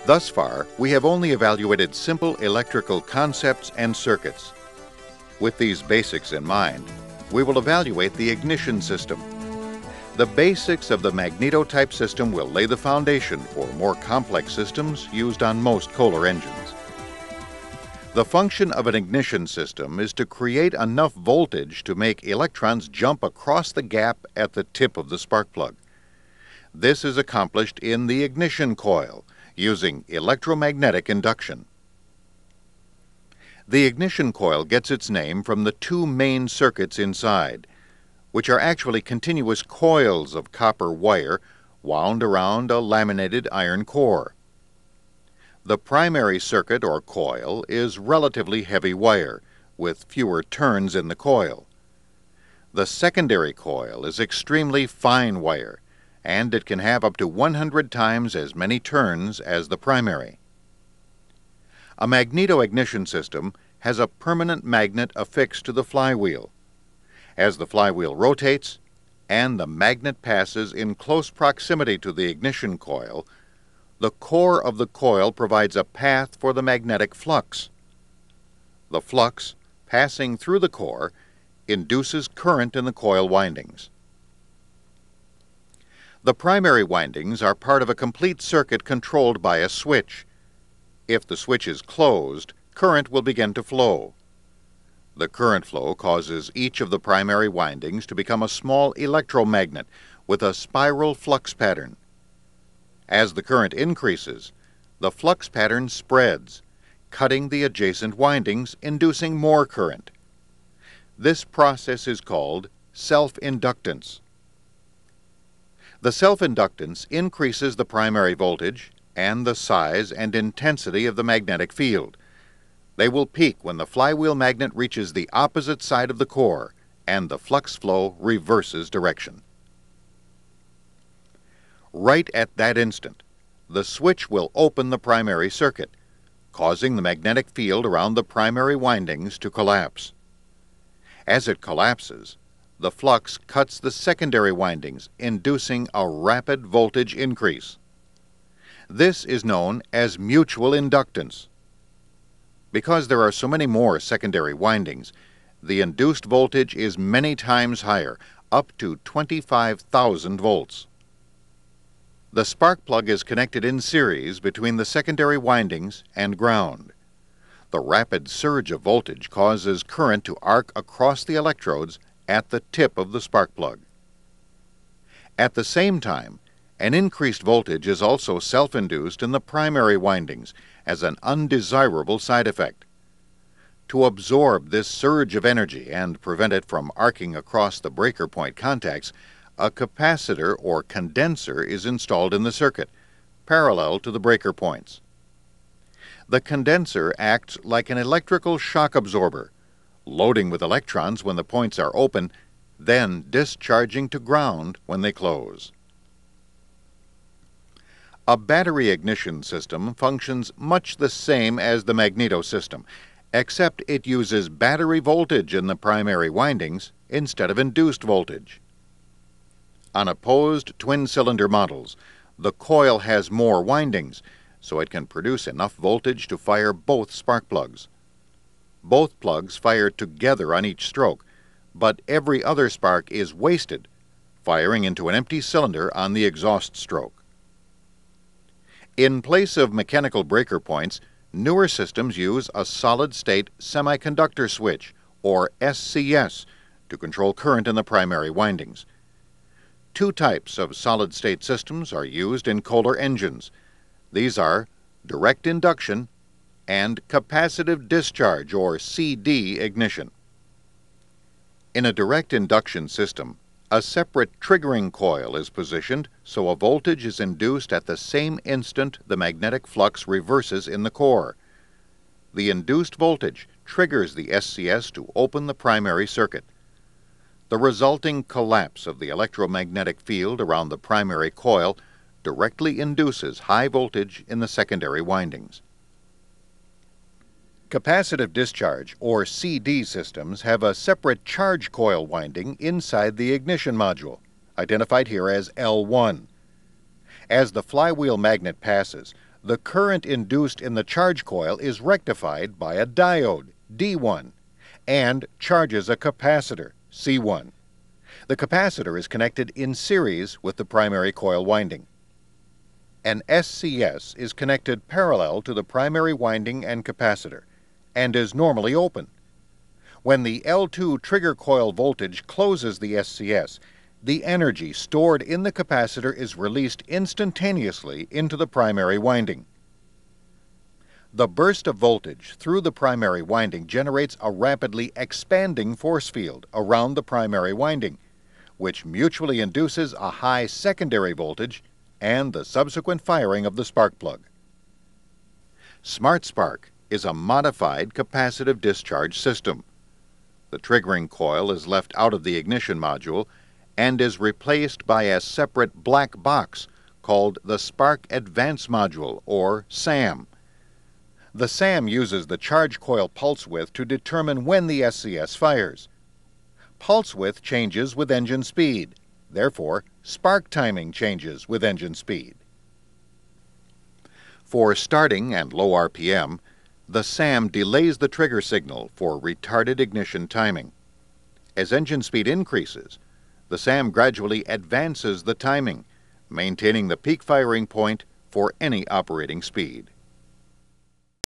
Thus far, we have only evaluated simple electrical concepts and circuits. With these basics in mind, we will evaluate the ignition system. The basics of the magneto-type system will lay the foundation for more complex systems used on most Kohler engines. The function of an ignition system is to create enough voltage to make electrons jump across the gap at the tip of the spark plug. This is accomplished in the ignition coil using electromagnetic induction. The ignition coil gets its name from the two main circuits inside, which are actually continuous coils of copper wire wound around a laminated iron core. The primary circuit or coil is relatively heavy wire, with fewer turns in the coil. The secondary coil is extremely fine wire, and it can have up to 100 times as many turns as the primary. A magneto-ignition system has a permanent magnet affixed to the flywheel. As the flywheel rotates and the magnet passes in close proximity to the ignition coil, the core of the coil provides a path for the magnetic flux. The flux, passing through the core, induces current in the coil windings. The primary windings are part of a complete circuit controlled by a switch. If the switch is closed, current will begin to flow. The current flow causes each of the primary windings to become a small electromagnet with a spiral flux pattern. As the current increases, the flux pattern spreads, cutting the adjacent windings, inducing more current. This process is called self-inductance. The self-inductance increases the primary voltage and the size and intensity of the magnetic field. They will peak when the flywheel magnet reaches the opposite side of the core and the flux flow reverses direction. Right at that instant, the switch will open the primary circuit, causing the magnetic field around the primary windings to collapse. As it collapses, the flux cuts the secondary windings, inducing a rapid voltage increase. This is known as mutual inductance. Because there are so many more secondary windings, the induced voltage is many times higher, up to 25,000 volts. The spark plug is connected in series between the secondary windings and ground. The rapid surge of voltage causes current to arc across the electrodes at the tip of the spark plug. At the same time, an increased voltage is also self-induced in the primary windings as an undesirable side effect. To absorb this surge of energy and prevent it from arcing across the breaker point contacts, a capacitor or condenser is installed in the circuit, parallel to the breaker points. The condenser acts like an electrical shock absorber, loading with electrons when the points are open, then discharging to ground when they close. A battery ignition system functions much the same as the magneto system, except it uses battery voltage in the primary windings instead of induced voltage. On opposed twin-cylinder models, the coil has more windings, so it can produce enough voltage to fire both spark plugs. Both plugs fire together on each stroke, but every other spark is wasted, firing into an empty cylinder on the exhaust stroke. In place of mechanical breaker points, newer systems use a solid-state semiconductor switch, or SCS, to control current in the primary windings. Two types of solid-state systems are used in Kohler engines. These are direct induction and capacitive discharge, or CD, ignition. In a direct induction system, a separate triggering coil is positioned so a voltage is induced at the same instant the magnetic flux reverses in the core. The induced voltage triggers the SCS to open the primary circuit. The resulting collapse of the electromagnetic field around the primary coil directly induces high voltage in the secondary windings. Capacitive discharge, or CD systems, have a separate charge coil winding inside the ignition module, identified here as L1. As the flywheel magnet passes, the current induced in the charge coil is rectified by a diode, D1, and charges a capacitor, C1. The capacitor is connected in series with the primary coil winding. An SCS is connected parallel to the primary winding and capacitor, and is normally open. When the L2 trigger coil voltage closes the SCS, the energy stored in the capacitor is released instantaneously into the primary winding. The burst of voltage through the primary winding generates a rapidly expanding force field around the primary winding, which mutually induces a high secondary voltage and the subsequent firing of the spark plug. Smart Spark is a modified capacitive discharge system. The triggering coil is left out of the ignition module and is replaced by a separate black box called the Spark Advance Module, or SAM. The SAM uses the charge coil pulse width to determine when the SCS fires. Pulse width changes with engine speed. Therefore, spark timing changes with engine speed. For starting and low RPM, the SAM delays the trigger signal for retarded ignition timing. As engine speed increases, the SAM gradually advances the timing, maintaining the peak firing point for any operating speed.